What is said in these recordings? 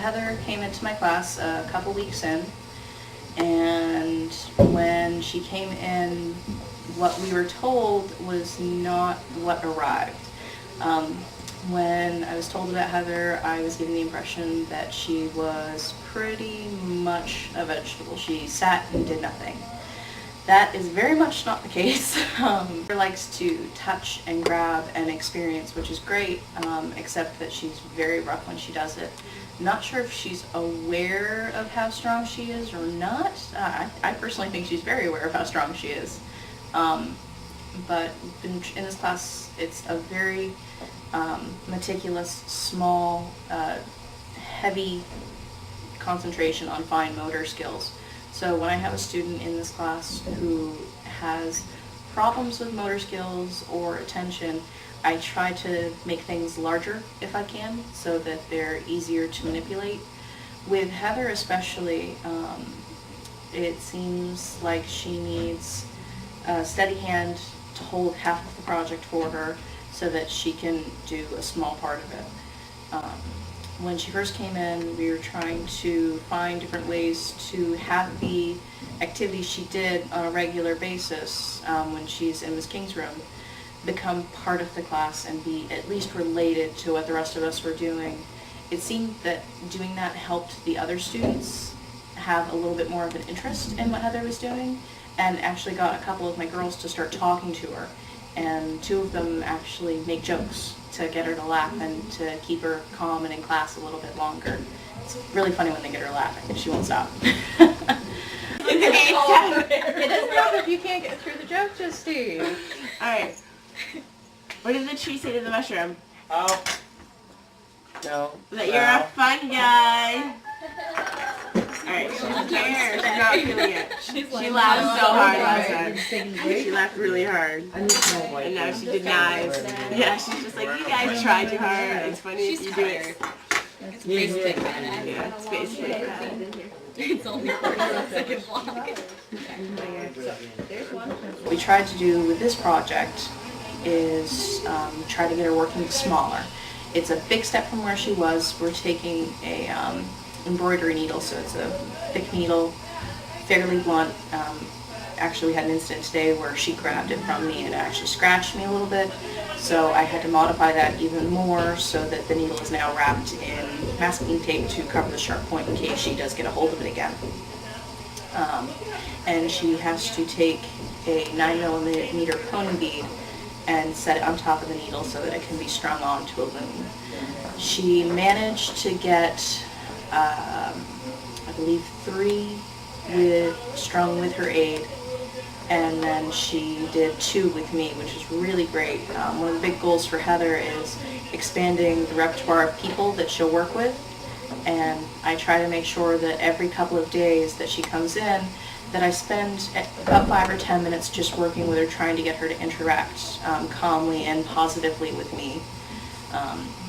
Heather came into my class a couple weeks in, and when she came in, what we were told was not what arrived. When I was told about Heather, I was given the impression that she was pretty much a vegetable. She sat and did nothing. That is very much not the case. Heather likes to touch and grab and experience, which is great, except that she's very rough when she does it. Not sure if she's aware of how strong she is or not. I personally think she's very aware of how strong she is. But in this class, it's a very meticulous, small, heavy concentration on fine motor skills. So when I have a student in this class who has problems with motor skills or attention, I try to make things larger if I can, so that they're easier to manipulate. With Heather especially, it seems like she needs a steady hand to hold half of the project for her so that she can do a small part of it. When she first came in, we were trying to find different ways to have the activities she did on a regular basis when she's in Ms. King's room become part of the class and be at least related to what the rest of us were doing. It seemed that doing that helped the other students have a little bit more of an interest in what Heather was doing, and actually got a couple of my girls to start talking to her, and two of them actually make jokes to get her to laugh and to keep her calm and in class a little bit longer. It's really funny when they get her laughing. She won't stop. It doesn't matter if you can't get through the joke, Justine. Alright. What did the tree say to the mushroom? Oh. No. That you're a fun guy. Alright, she doesn't care. She's not feeling it. She laughed so hard last time. She laughed really hard. And now she denies. Yeah, she's just like, you guys try too hard. It's funny if you do it. It's basically Yeah, it's basically that. It's only 30-second block. What we tried to do with this project is try to get her working smaller. It's a big step from where she was. We're taking a embroidery needle, so it's a thick needle, fairly blunt. Actually, we had an incident today where she grabbed it from me and it actually scratched me a little bit, so I had to modify that even more so that the needle is now wrapped in masking tape to cover the sharp point in case she does get a hold of it again. And she has to take a 9mm cone bead and set it on top of the needle so that it can be strung onto a loom. She managed to get I believe 3 strung with her aid, and then she did 2 with me, which is really great. One of the big goals for Heather is expanding the repertoire of people that she'll work with, and I try to make sure that every couple of days that she comes in, that I spend about 5 or 10 minutes just working with her, trying to get her to interact calmly and positively with me.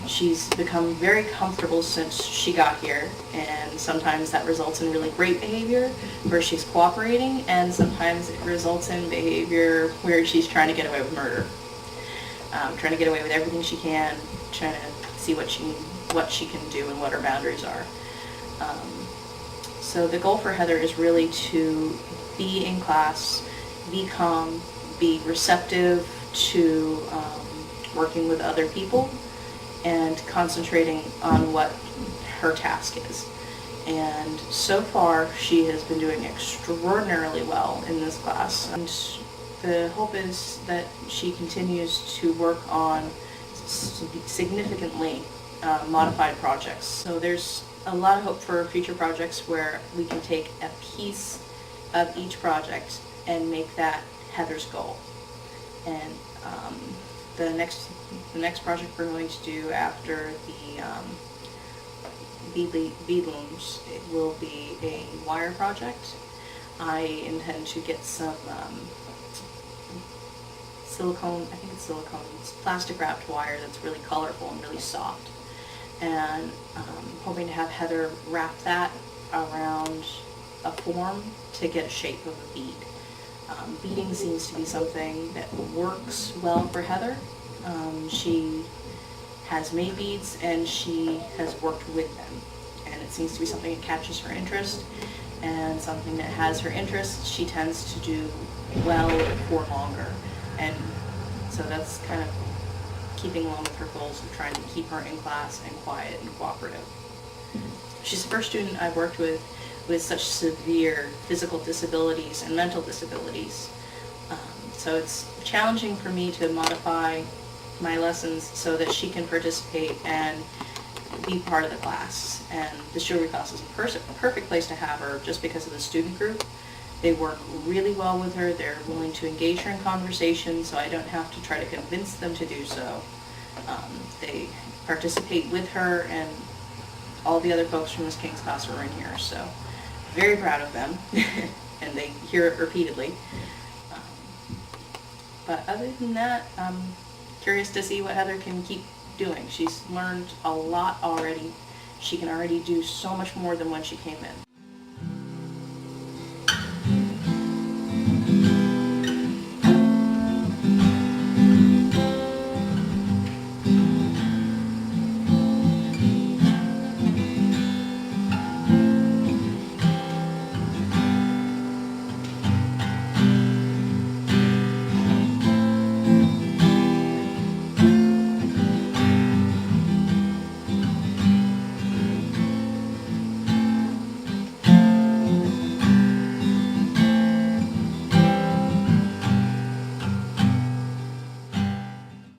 She's become very comfortable since she got here, and sometimes that results in really great behavior where she's cooperating, and sometimes it results in behavior where she's trying to get away with murder. Trying to get away with everything she can, trying to see what she can do and what her boundaries are. So the goal for Heather is really to be in class, be calm, be receptive to working with other people, and concentrating on what her task is. And so far, she has been doing extraordinarily well in this class. And the hope is that she continues to work on significantly modified projects. So there's a lot of hope for future projects where we can take a piece of each project and make that Heather's goal. And the next project we're going to do after the bead looms, it will be a wire project. I intend to get some silicone, I think it's silicone, it's plastic wrapped wire that's really colorful and really soft. And hoping to have Heather wrap that around a form to get a shape of a bead. Beading seems to be something that works well for Heather. She has made beads and she has worked with them. and it seems to be something that catches her interest, and something that has her interest, she tends to do well for longer. And so that's kind of keeping along with her goals of trying to keep her in class and quiet and cooperative. She's the first student I've worked with such severe physical disabilities and mental disabilities. So it's challenging for me to modify my lessons so that she can participate and be part of the class. And the Chivalry class is a perfect place to have her just because of the student group. They work really well with her. They're willing to engage her in conversation, so I don't have to try to convince them to do so. They participate with her, and all the other folks from Miss King's class are in here, so very proud of them, and they hear it repeatedly. But other than that, I'm curious to see what Heather can keep doing. She's learned a lot already. She can already do so much more than when she came in.